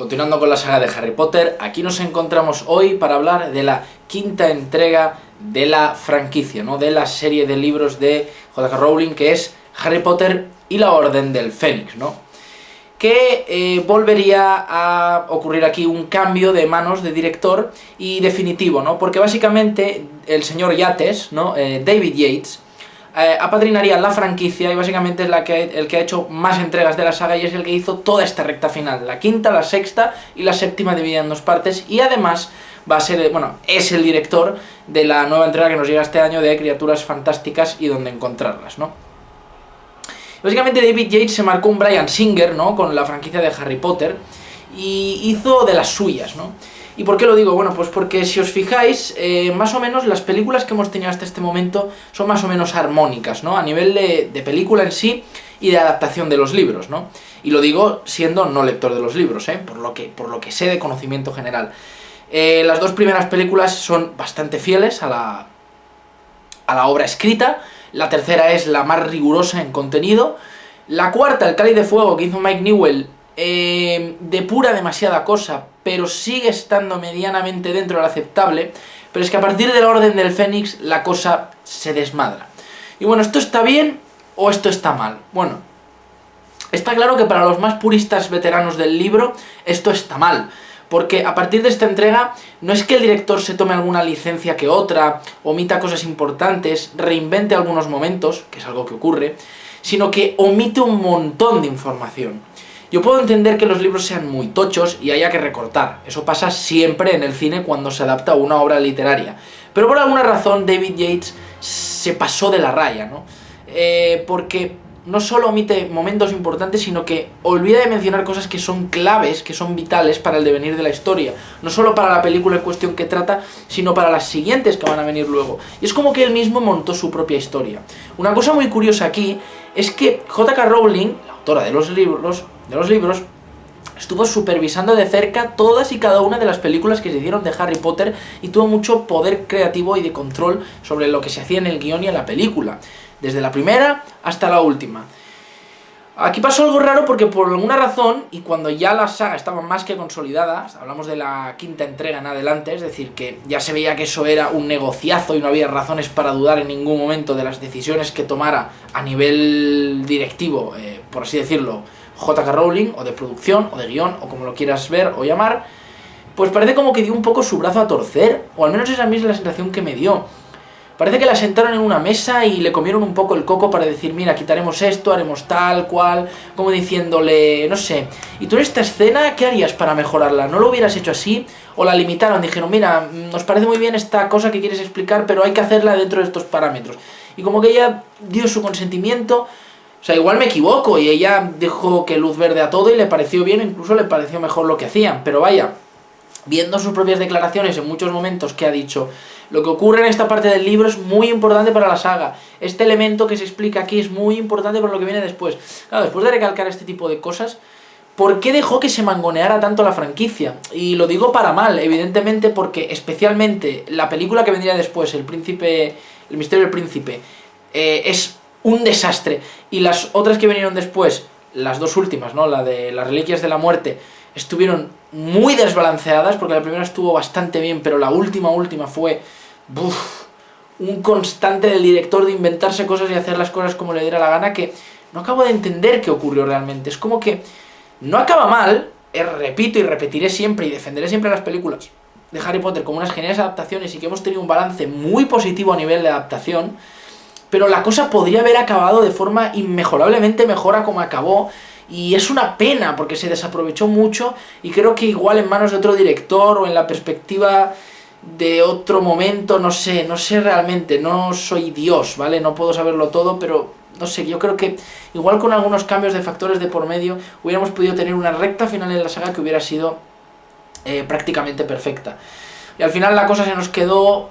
Continuando con la saga de Harry Potter, aquí nos encontramos hoy para hablar de la quinta entrega de la franquicia, ¿no? De la serie de libros de J.K. Rowling, que es Harry Potter y la Orden del Fénix, ¿no? Que volvería a ocurrir aquí un cambio de manos de director y definitivo, ¿no? Porque básicamente el señor Yates, ¿no? David Yates, apadrinaría la franquicia y básicamente es el que ha hecho más entregas de la saga y es el que hizo toda esta recta final, la quinta, la sexta y la séptima dividida en dos partes, y además va a ser, es el director de la nueva entrega que nos llega este año de Criaturas Fantásticas y dónde encontrarlas, ¿no? Básicamente David Yates se marcó un Bryan Singer, ¿no? Con la franquicia de Harry Potter y hizo de las suyas, ¿no? ¿Y por qué lo digo? Bueno, pues porque si os fijáis, más o menos las películas que hemos tenido hasta este momento son más o menos armónicas, ¿no? A nivel de película en sí y de adaptación de los libros, ¿no? Y lo digo siendo no lector de los libros, por lo que sé de conocimiento general. Las dos primeras películas son bastante fieles a la obra escrita, la tercera es la más rigurosa en contenido, la cuarta, El Cáliz de Fuego, que hizo Mike Newell, depura demasiada cosa, pero sigue estando medianamente dentro del aceptable, pero es que a partir de la Orden del Fénix la cosa se desmadra. Y bueno, ¿esto está bien o esto está mal? Bueno, está claro que para los más puristas veteranos del libro esto está mal, porque a partir de esta entrega no es que el director se tome alguna licencia que otra, omita cosas importantes, reinvente algunos momentos, que es algo que ocurre, sino que omite un montón de información. Yo puedo entender que los libros sean muy tochos y haya que recortar, eso pasa siempre en el cine cuando se adapta a una obra literaria, pero por alguna razón David Yates se pasó de la raya, ¿no? Porque no solo omite momentos importantes, sino que olvida de mencionar cosas que son claves, que son vitales para el devenir de la historia, no solo para la película en cuestión que trata, sino para las siguientes que van a venir luego, y es como que él mismo montó su propia historia. Una cosa muy curiosa aquí es que J.K. Rowling, la autora de los libros, estuvo supervisando de cerca todas y cada una de las películas que se hicieron de Harry Potter y tuvo mucho poder creativo y de control sobre lo que se hacía en el guión y en la película, desde la primera hasta la última. Aquí pasó algo raro porque por alguna razón, y cuando ya la saga estaba más que consolidada, hablamos de la quinta entrega en adelante, es decir, que ya se veía que eso era un negociazo y no había razones para dudar en ningún momento de las decisiones que tomara a nivel directivo, por así decirlo, J.K. Rowling, o de producción, o de guión, o como lo quieras ver o llamar, pues parece como que dio un poco su brazo a torcer, o al menos esa misma es la sensación que me dio. Parece que la sentaron en una mesa y le comieron un poco el coco para decir, mira, quitaremos esto, haremos tal, cual, como diciéndole, no sé, ¿y tú en esta escena qué harías para mejorarla? ¿No lo hubieras hecho así? ¿O la limitaron? Dijeron, mira, nos parece muy bien esta cosa que quieres explicar, pero hay que hacerla dentro de estos parámetros. Y como que ella dio su consentimiento. O sea, igual me equivoco y ella dijo que luz verde a todo y le pareció bien, incluso le pareció mejor lo que hacían. Pero vaya, viendo sus propias declaraciones en muchos momentos que ha dicho, lo que ocurre en esta parte del libro es muy importante para la saga. Este elemento que se explica aquí es muy importante para lo que viene después. Claro, después de recalcar este tipo de cosas, ¿por qué dejó que se mangoneara tanto la franquicia? Y lo digo para mal, evidentemente, porque especialmente la película que vendría después, El misterio del príncipe, es un desastre, y las otras que vinieron después, las dos últimas, ¿no? La de las Reliquias de la Muerte, estuvieron muy desbalanceadas, porque la primera estuvo bastante bien, pero la última fue un constante del director de inventarse cosas y hacer las cosas como le diera la gana, que no acabo de entender qué ocurrió realmente. Es como que no acaba mal, repito y repetiré siempre y defenderé siempre las películas de Harry Potter como unas geniales adaptaciones y que hemos tenido un balance muy positivo a nivel de adaptación, pero la cosa podría haber acabado de forma inmejorablemente mejor a como acabó, y es una pena porque se desaprovechó mucho, y creo que igual en manos de otro director o en la perspectiva de otro momento, no sé realmente, no soy Dios, ¿vale? No puedo saberlo todo, pero no sé, yo creo que igual con algunos cambios de factores de por medio hubiéramos podido tener una recta final en la saga que hubiera sido prácticamente perfecta. Y al final la cosa se nos quedó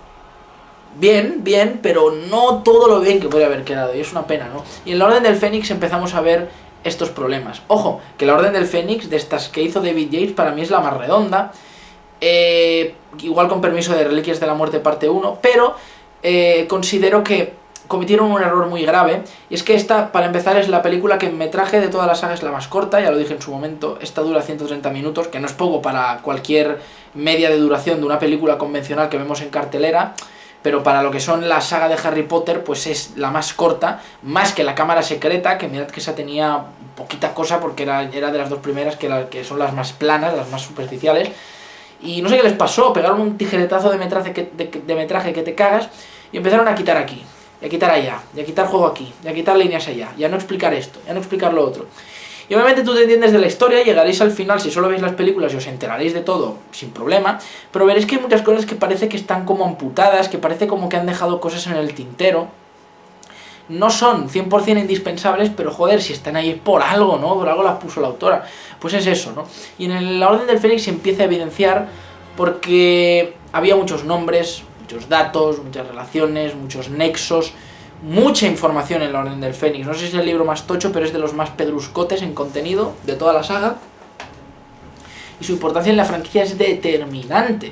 bien, pero no todo lo bien que podría haber quedado, y es una pena, ¿no? Y en la Orden del Fénix empezamos a ver estos problemas. Ojo, que la Orden del Fénix, de estas que hizo David Yates, para mí es la más redonda, igual con permiso de Reliquias de la Muerte parte 1, pero considero que cometieron un error muy grave, y es que esta, para empezar, es la película que en metraje de toda la saga es la más corta, ya lo dije en su momento, esta dura 130 minutos, que no es poco para cualquier media de duración de una película convencional que vemos en cartelera, pero para lo que son la saga de Harry Potter, pues es la más corta, más que La Cámara Secreta, que mirad que esa tenía poquita cosa, porque era de las dos primeras, que son las más planas, las más superficiales, y no sé qué les pasó, pegaron un tijeretazo de metraje que te cagas, y empezaron a quitar aquí, y a quitar allá, y a quitar juego aquí, y a quitar líneas allá, y a no explicar esto, y a no explicar lo otro. Y obviamente tú te entiendes de la historia, llegaréis al final, si solo veis las películas, y os enteraréis de todo sin problema, pero veréis que hay muchas cosas que parece que están como amputadas, que parece como que han dejado cosas en el tintero. No son 100% indispensables, pero joder, si están ahí por algo, ¿no? Por algo las puso la autora. Pues es eso, ¿no? Y en la Orden del Fénix se empieza a evidenciar porque había muchos nombres, muchos datos, muchas relaciones, muchos nexos, mucha información en la Orden del Fénix. No sé si es el libro más tocho, pero es de los más pedruscotes en contenido de toda la saga. Y su importancia en la franquicia es determinante.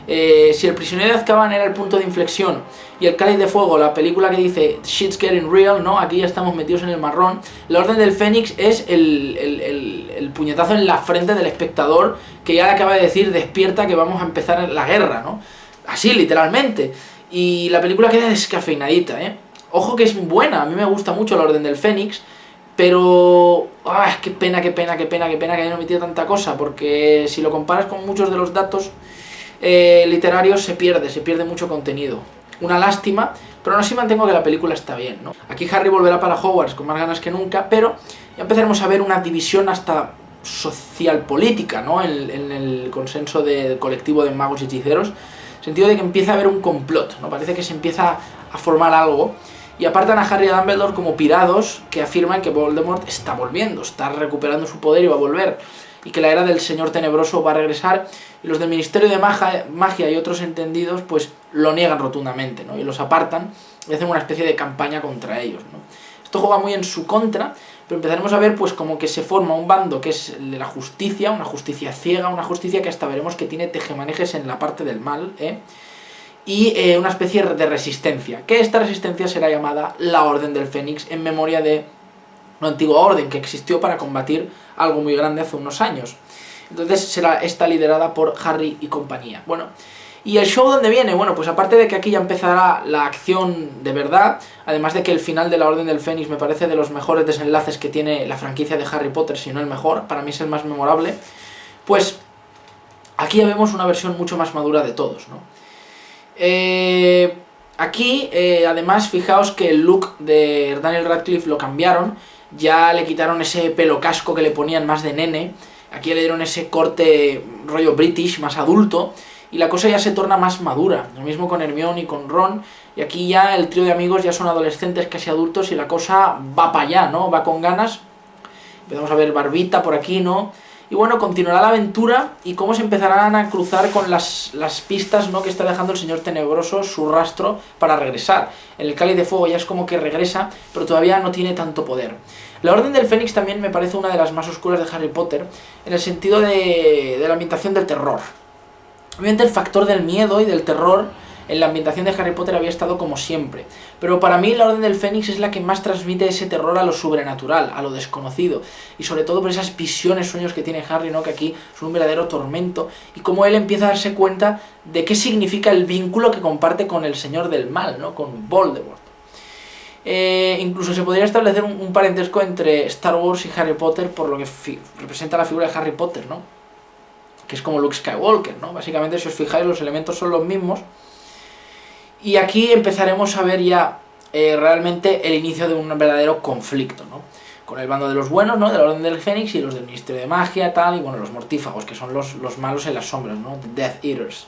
Si El prisionero de Azkaban era el punto de inflexión y El Cáliz de Fuego, la película que dice Shit's getting real, ¿no? Aquí ya estamos metidos en el marrón. La Orden del Fénix es el puñetazo en la frente del espectador que ya le acaba de decir despierta que vamos a empezar la guerra, ¿no? Así, literalmente. Y la película queda descafeinadita, ¿eh? Ojo que es buena, a mí me gusta mucho la Orden del Fénix, pero... ¡ah! Qué pena que hayan omitido tanta cosa, porque si lo comparas con muchos de los datos literarios se pierde mucho contenido. Una lástima, pero aún así mantengo que la película está bien, ¿no? Aquí Harry volverá para Hogwarts con más ganas que nunca, pero ya empezaremos a ver una división hasta social política, ¿no? En el consenso del colectivo de magos y hechiceros, sentido de que empieza a haber un complot, ¿no? Parece que se empieza a formar algo, y apartan a Harry y a Dumbledore como pirados que afirman que Voldemort está volviendo, está recuperando su poder y va a volver, y que la era del Señor Tenebroso va a regresar, y los del Ministerio de Magia y otros entendidos pues lo niegan rotundamente, ¿no? Y los apartan y hacen una especie de campaña contra ellos, ¿no? Esto juega muy en su contra, pero empezaremos a ver pues como que se forma un bando que es el de la justicia, una justicia ciega, una justicia que hasta veremos que tiene tejemanejes en la parte del mal, y una especie de resistencia, que esta resistencia será llamada la Orden del Fénix en memoria de una antigua orden que existió para combatir algo muy grande hace unos años. Entonces será esta liderada por Harry y compañía. Bueno, ¿y el show dónde viene? Bueno, pues aparte de que aquí ya empezará la acción de verdad, además de que el final de la Orden del Fénix me parece de los mejores desenlaces que tiene la franquicia de Harry Potter, si no el mejor, para mí es el más memorable, pues aquí ya vemos una versión mucho más madura de todos, ¿no? Aquí, además, fijaos que el look de Daniel Radcliffe lo cambiaron, ya le quitaron ese pelo casco que le ponían más de nene, aquí le dieron ese corte rollo British, más adulto, y la cosa ya se torna más madura. Lo mismo con Hermione y con Ron, y aquí ya el trío de amigos ya son adolescentes, casi adultos, y la cosa va para allá, ¿no? Va con ganas. Empezamos a ver barbita por aquí, ¿no? Y bueno, continuará la aventura y cómo se empezarán a cruzar con las pistas, ¿no?, que está dejando el Señor Tenebroso, su rastro, para regresar. En el Cáliz de Fuego ya es como que regresa, pero todavía no tiene tanto poder. La Orden del Fénix también me parece una de las más oscuras de Harry Potter, en el sentido de la ambientación del terror. Obviamente el factor del miedo y del terror en la ambientación de Harry Potter había estado como siempre, pero para mí la Orden del Fénix es la que más transmite ese terror a lo sobrenatural, a lo desconocido, y sobre todo por esas visiones, sueños que tiene Harry, ¿no?, que aquí son un verdadero tormento, y cómo él empieza a darse cuenta de qué significa el vínculo que comparte con el Señor del Mal, ¿no?, con Voldemort. Incluso se podría establecer un parentesco entre Star Wars y Harry Potter por lo que representa la figura de Harry Potter, ¿no?, que es como Luke Skywalker, ¿no? Básicamente, si os fijáis, los elementos son los mismos. Y aquí empezaremos a ver ya realmente el inicio de un verdadero conflicto, ¿no? Con el bando de los buenos, ¿no?, de la Orden del Fénix, y los del Ministerio de Magia, tal, y bueno, los mortífagos, que son los malos en las sombras, ¿no?, The Death Eaters.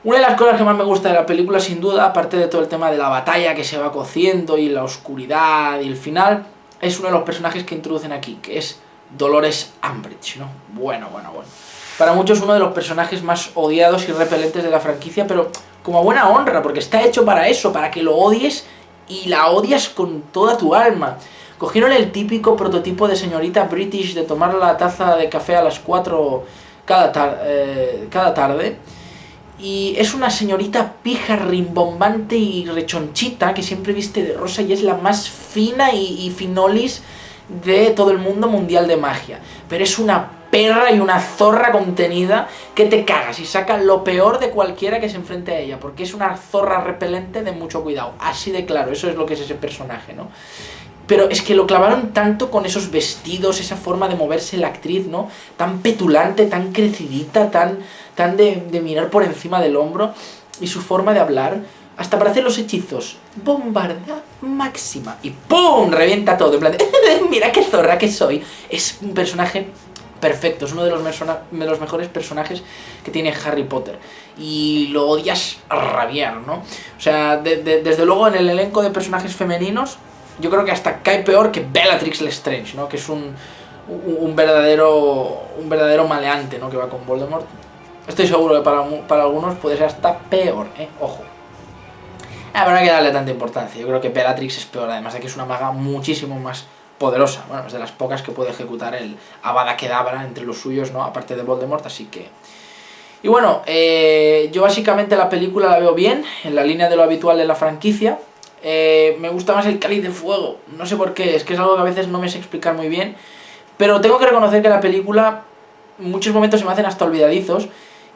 Una de las cosas que más me gusta de la película, sin duda, aparte de todo el tema de la batalla que se va cociendo y la oscuridad y el final, es uno de los personajes que introducen aquí, que es Dolores Umbridge, ¿no? Bueno. Para muchos uno de los personajes más odiados y repelentes de la franquicia, pero como a buena honra, porque está hecho para eso, para que lo odies y la odias con toda tu alma. Cogieron el típico prototipo de señorita British de tomar la taza de café a las 4 cada tarde Y es una señorita pija, rimbombante y rechonchita, que siempre viste de rosa y es la más fina y finolis de todo el mundo mundial de magia. Pero es una perra y una zorra contenida que te cagas y saca lo peor de cualquiera que se enfrente a ella, porque es una zorra repelente de mucho cuidado. Así de claro, eso es lo que es ese personaje, ¿no? Pero es que lo clavaron tanto con esos vestidos, esa forma de moverse la actriz, ¿no? Tan petulante, tan crecidita, tan de mirar por encima del hombro, y su forma de hablar, hasta para hacer los hechizos. Bombarda máxima. Y ¡pum! Revienta todo. En plan de, mira qué zorra que soy. Es un personaje perfecto. Es uno de los mejores personajes que tiene Harry Potter. Y lo odias a rabiar, ¿no? O sea, desde luego en el elenco de personajes femeninos, yo creo que hasta cae peor que Bellatrix Lestrange, ¿no? Que es un verdadero maleante, ¿no? Que va con Voldemort. Estoy seguro que para algunos puede ser hasta peor, Ojo. Pero no hay que darle tanta importancia. Yo creo que Bellatrix es peor, además de que es una maga muchísimo más poderosa. Bueno, es de las pocas que puede ejecutar el Avada Kedavra entre los suyos, ¿no? Aparte de Voldemort, así que... Y bueno, yo básicamente la película la veo bien, en la línea de lo habitual de la franquicia. Me gusta más el Cáliz de Fuego, no sé por qué, es que es algo que a veces no me sé explicar muy bien, pero tengo que reconocer que la película en muchos momentos se me hacen hasta olvidadizos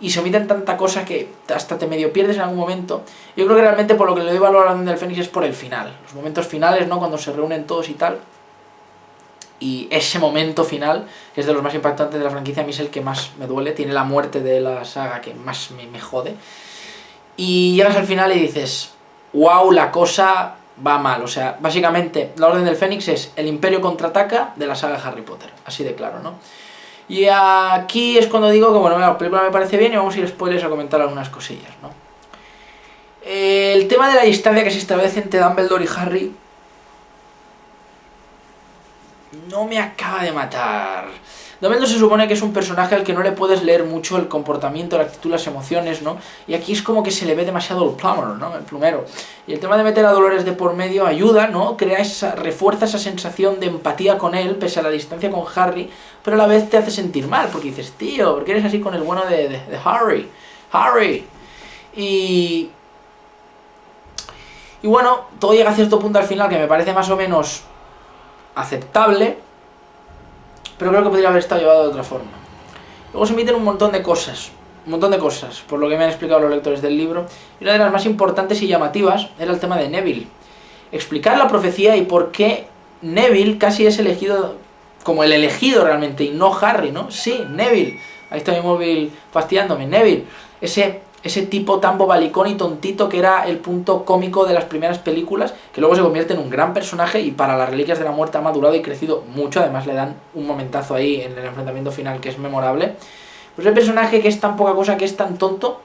y se omiten tanta cosa que hasta te medio pierdes en algún momento. Yo creo que realmente por lo que le doy valor a la Orden del Fénix es por el final, los momentos finales, ¿no? Cuando se reúnen todos y tal. Y ese momento final, que es de los más impactantes de la franquicia, a mí es el que más me duele, tiene la muerte de la saga que más me jode. Y llegas al final y dices... wow, la cosa va mal. O sea, básicamente la Orden del Fénix es el Imperio contraataca de la saga Harry Potter, así de claro, ¿no? Y aquí es cuando digo que, bueno, la película me parece bien y vamos a ir spoilers a comentar algunas cosillas, ¿no? El tema de la distancia que se establece entre Dumbledore y Harry no me acaba de matar. Dumbledore se supone que es un personaje al que no le puedes leer mucho el comportamiento, la actitud, las emociones, ¿no? Y aquí es como que se le ve demasiado el plumber, ¿no? El plumero. Y el tema de meter a Dolores de por medio ayuda, ¿no? Refuerza esa sensación de empatía con él, pese a la distancia con Harry, pero a la vez te hace sentir mal, porque dices, tío, ¿por qué eres así con el bueno de Harry? Harry. Y bueno, todo llega a cierto punto al final que me parece más o menos aceptable, pero creo que podría haber estado llevado de otra forma. Luego se emiten un montón de cosas, por lo que me han explicado los lectores del libro, y una de las más importantes y llamativas era el tema de Neville. Explicar la profecía y por qué Neville casi es elegido como el elegido realmente, y no Harry, ¿no? Sí, Neville. Ahí está mi móvil fastidiándome. Neville, ese tipo tan bobalicón y tontito que era el punto cómico de las primeras películas, que luego se convierte en un gran personaje y para las Reliquias de la Muerte ha madurado y crecido mucho. Además le dan un momentazo ahí en el enfrentamiento final que es memorable. Pues el personaje que es tan poca cosa, que es tan tonto,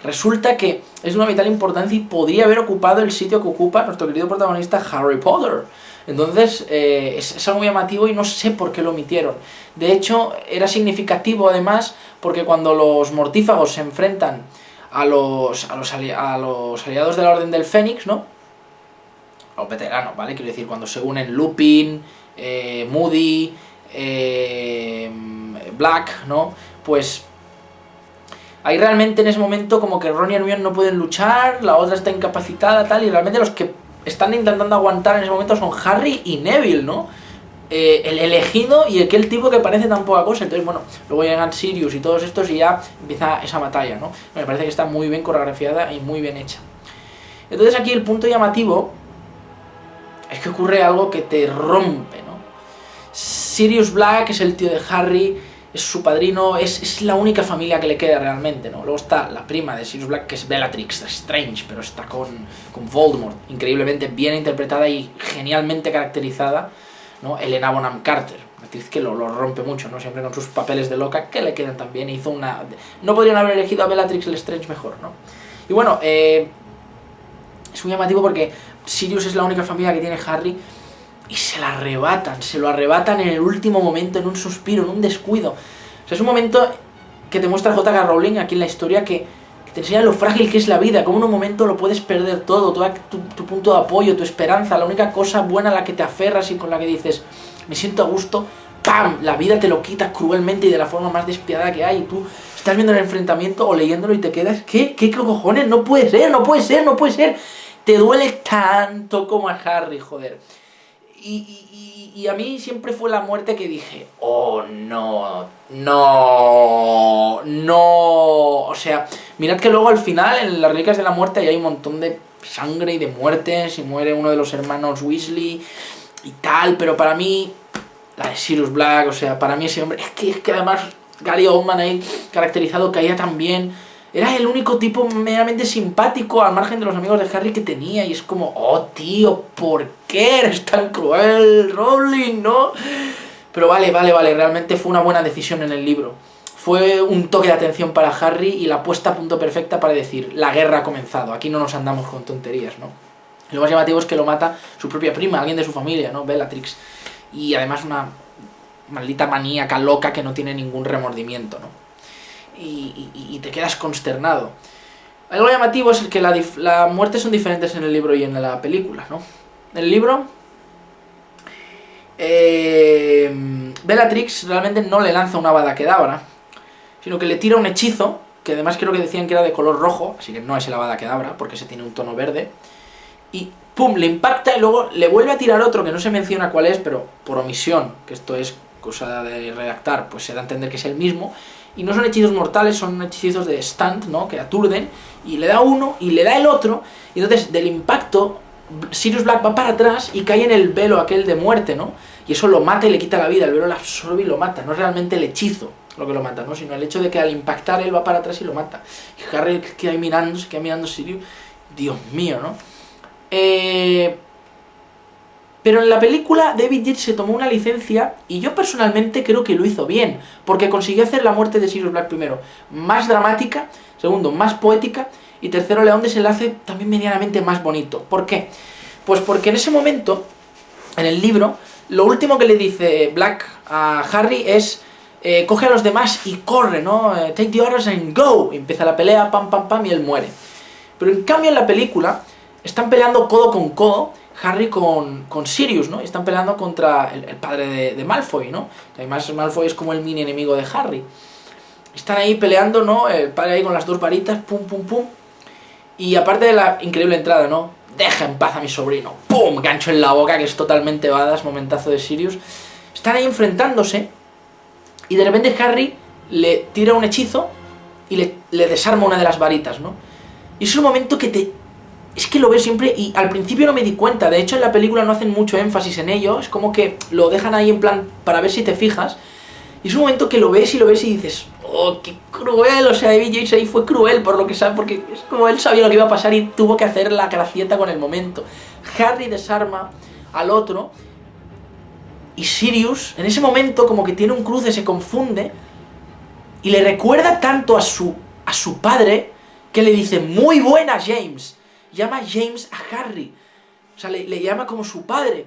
resulta que es de una vital importancia y podría haber ocupado el sitio que ocupa nuestro querido protagonista Harry Potter. Entonces es algo muy llamativo y no sé por qué lo omitieron. De hecho, era significativo además porque cuando los mortífagos se enfrentan a los aliados de la Orden del Fénix, ¿no? A los veteranos, ¿vale? Quiero decir, cuando se unen Lupin, Moody, Black, ¿no? Pues ahí realmente en ese momento como que Ron y Hermione no pueden luchar, la otra está incapacitada, tal, y realmente los que están intentando aguantar en ese momento son Harry y Neville, ¿no? El elegido y aquel tipo que parece tan poca cosa. Entonces, bueno, luego llegan Sirius y todos estos y ya empieza esa batalla, ¿no? Me parece que está muy bien coreografiada y muy bien hecha. Entonces aquí el punto llamativo es que ocurre algo que te rompe, ¿no? Sirius Black es el tío de Harry, es su padrino, es la única familia que le queda realmente, ¿no? Luego está la prima de Sirius Black, que es Bellatrix Strange, pero está con Voldemort, increíblemente bien interpretada y genialmente caracterizada, ¿no? Helena Bonham Carter, una actriz que lo rompe mucho, ¿no? Siempre con sus papeles de loca, que le quedan también. Hizo una... No podrían haber elegido a Bellatrix Lestrange mejor, ¿no? Y bueno, es muy llamativo porque Sirius es la única familia que tiene Harry y se lo arrebatan en el último momento, en un suspiro, en un descuido. O sea, es un momento que te muestra J.K. Rowling aquí en la historia que te enseña lo frágil que es la vida, cómo en un momento lo puedes perder todo, tu punto de apoyo, tu esperanza, la única cosa buena a la que te aferras y con la que dices, me siento a gusto, ¡pam! La vida te lo quita cruelmente y de la forma más despiadada que hay, y tú estás viendo el enfrentamiento o leyéndolo y te quedas, ¿qué cojones? No puede ser, no puede ser, no puede ser. Te duele tanto como a Harry, joder. Y a mí siempre fue la muerte que dije, oh no, no, no. O sea, mirad que luego al final en las Reliquias de la Muerte hay un montón de sangre y de muertes y muere uno de los hermanos Weasley y tal, pero para mí, la de Sirius Black, o sea, para mí ese hombre, es que además Gary Oldman ahí caracterizado caía tan bien. Era el único tipo meramente simpático al margen de los amigos de Harry que tenía. Y es como, oh tío, ¿por qué eres tan cruel, Rowling, no? Pero vale, realmente fue una buena decisión en el libro. Fue un toque de atención para Harry y la puesta a punto perfecta para decir, la guerra ha comenzado, aquí no nos andamos con tonterías, ¿no? Y lo más llamativo es que lo mata su propia prima, alguien de su familia, ¿no? Bellatrix. Y además una maldita maníaca loca que no tiene ningún remordimiento, ¿no? Y te quedas consternado. Algo llamativo es que las muertes son diferentes en el libro y en la película, ¿no? En el libro, Bellatrix realmente no le lanza una Avada Kedavra, sino que le tira un hechizo, que además creo que decían que era de color rojo, así que no es el Avada Kedavra, porque ese tiene un tono verde, y ¡pum!, le impacta y luego le vuelve a tirar otro que no se menciona cuál es, pero por omisión, que esto es cosa de redactar, pues se da a entender que es el mismo. Y no son hechizos mortales, son hechizos de stunt, ¿no? Que aturden, y le da uno, y le da el otro, y entonces del impacto, Sirius Black va para atrás y cae en el velo aquel de muerte, ¿no? Y eso lo mata y le quita la vida, el velo lo absorbe y lo mata, no es realmente el hechizo lo que lo mata, ¿no? Sino el hecho de que al impactar él va para atrás y lo mata. Y Harry se queda mirando Sirius, Dios mío, ¿no? Pero en la película David Yates se tomó una licencia y yo personalmente creo que lo hizo bien, porque consiguió hacer la muerte de Sirius Black primero más dramática, segundo más poética y tercero le da un desenlace también medianamente más bonito. ¿Por qué? Pues porque en ese momento, en el libro, lo último que le dice Black a Harry es coge a los demás y corre, ¿no? Take the orders and go. Y empieza la pelea, pam, pam, pam, y él muere. Pero en cambio en la película están peleando codo con codo Harry con Sirius, ¿no? Y están peleando contra el padre de Malfoy, ¿no? Además Malfoy es como el mini enemigo de Harry. Están ahí peleando, ¿no? El padre ahí con las dos varitas, pum, pum, pum. Y aparte de la increíble entrada, ¿no? Deja en paz a mi sobrino. ¡Pum! Gancho en la boca, que es totalmente badass, momentazo de Sirius. Están ahí enfrentándose y de repente Harry le tira un hechizo y le desarma una de las varitas, ¿no? Y es un momento que es que lo veo siempre y al principio no me di cuenta. De hecho en la película no hacen mucho énfasis en ello. Es como que lo dejan ahí en plan para ver si te fijas. Y es un momento que lo ves y dices, oh, qué cruel. O sea, David Yates ahí fue cruel por lo que sabe, porque es como él sabía lo que iba a pasar y tuvo que hacer la gracieta con el momento. Harry desarma al otro y Sirius en ese momento como que tiene un cruce, se confunde y le recuerda tanto a su padre que le dice, muy buena James. Llama James a Harry, o sea, le llama como su padre,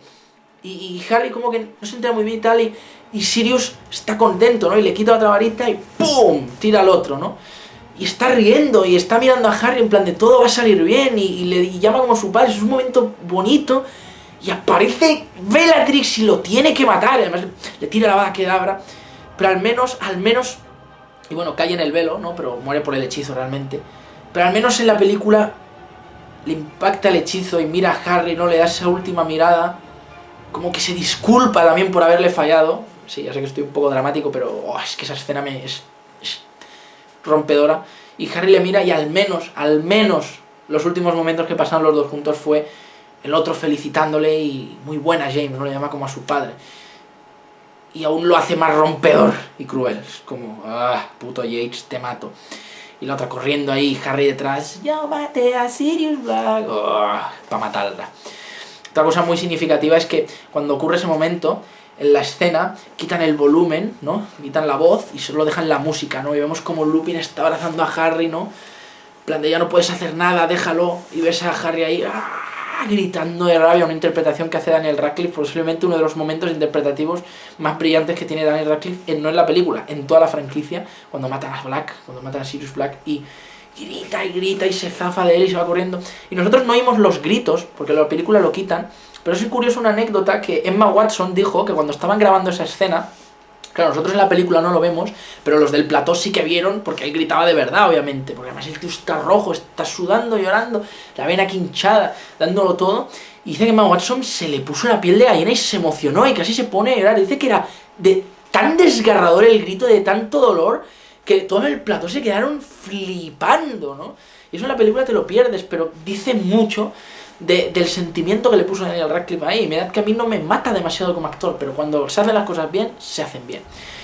y Harry como que no se entera muy bien y tal, y Sirius está contento, ¿no? Y le quita otra varita y ¡pum! Tira al otro, ¿no? Y está riendo y está mirando a Harry en plan de todo va a salir bien, y le llama como su padre. Es un momento bonito, y aparece Bellatrix y lo tiene que matar, además le tira la Avada Kedavra, pero al menos, y bueno, cae en el velo, ¿no? Pero muere por el hechizo realmente, pero al menos en la película le impacta el hechizo y mira a Harry, no le da esa última mirada, como que se disculpa también por haberle fallado. Sí, ya sé que estoy un poco dramático, pero es que esa escena es rompedora. Y Harry le mira y al menos los últimos momentos que pasaron los dos juntos fue el otro felicitándole y muy buena James, ¿no? Le llama como a su padre. Y aún lo hace más rompedor y cruel. Es como, puto Yates, te mato. Y la otra corriendo ahí, Harry detrás, yo maté a Sirius Black, para matarla. Otra cosa muy significativa es que cuando ocurre ese momento, en la escena, quitan el volumen, ¿no? Quitan la voz y solo dejan la música, ¿no? Y vemos como Lupin está abrazando a Harry, ¿no? En plan de ya no puedes hacer nada, déjalo. Y ves a Harry ahí, gritando de rabia, una interpretación que hace Daniel Radcliffe, posiblemente uno de los momentos interpretativos más brillantes que tiene Daniel Radcliffe, no en la película, en toda la franquicia, cuando matan a Sirius Black y grita y se zafa de él y se va corriendo. Y nosotros no oímos los gritos, porque en la película lo quitan, pero es curioso una anécdota que Emma Watson dijo que cuando estaban grabando esa escena, Claro, nosotros en la película no lo vemos, pero los del plató sí que vieron, porque él gritaba de verdad, obviamente, porque además el tío está rojo, está sudando, llorando, la vena aquí hinchada, dándolo todo, y dice que Emma Watson se le puso la piel de gallina y se emocionó y casi se pone a llorar. Dice que era tan desgarrador el grito, de tanto dolor, que todos en el plató se quedaron flipando, ¿no? Y eso en la película te lo pierdes, pero dice mucho del sentimiento que le puso Daniel Radcliffe ahí. Me da que a mí no me mata demasiado como actor, pero cuando se hacen las cosas bien, se hacen bien.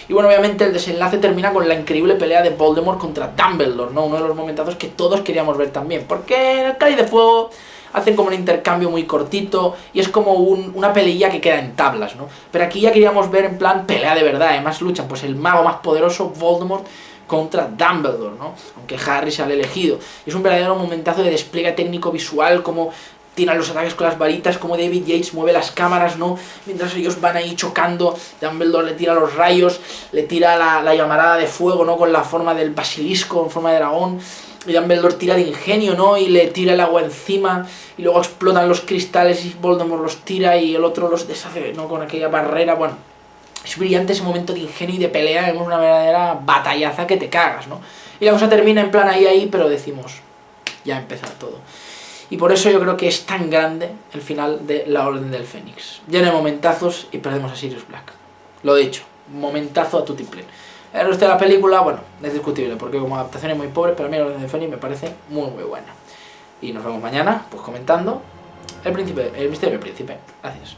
Y bueno, obviamente el desenlace termina con la increíble pelea de Voldemort contra Dumbledore, ¿no? Uno de los momentazos que todos queríamos ver también, porque en el Cáliz de Fuego hacen como un intercambio muy cortito y es como una peleilla que queda en tablas, ¿no? Pero aquí ya queríamos ver en plan pelea de verdad. Además luchan pues el mago más poderoso, Voldemort, contra Dumbledore, ¿no? Aunque Harry se ha elegido. Y es un verdadero momentazo de despliegue técnico visual, como tiran los ataques con las varitas, como David Yates mueve las cámaras, ¿no? Mientras ellos van ahí chocando, Dumbledore le tira los rayos, le tira la llamarada de fuego, ¿no? Con la forma del basilisco, en forma de dragón. Y Dumbledore tira de ingenio, ¿no? Y le tira el agua encima, y luego explotan los cristales y Voldemort los tira y el otro los deshace, ¿no? Con aquella barrera, bueno. Es brillante ese momento de ingenio y de pelea, es una verdadera batallaza que te cagas, ¿no? Y la cosa termina en plan ahí, pero decimos, ya ha empezado todo. Y por eso yo creo que es tan grande el final de La Orden del Fénix. Lleno de momentazos y perdemos a Sirius Black. Lo dicho, momentazo a tutti pleno. El resto de la película, bueno, es discutible, porque como adaptación es muy pobre, pero a mí La Orden del Fénix me parece muy muy buena. Y nos vemos mañana, pues comentando El Misterio del Príncipe. Gracias.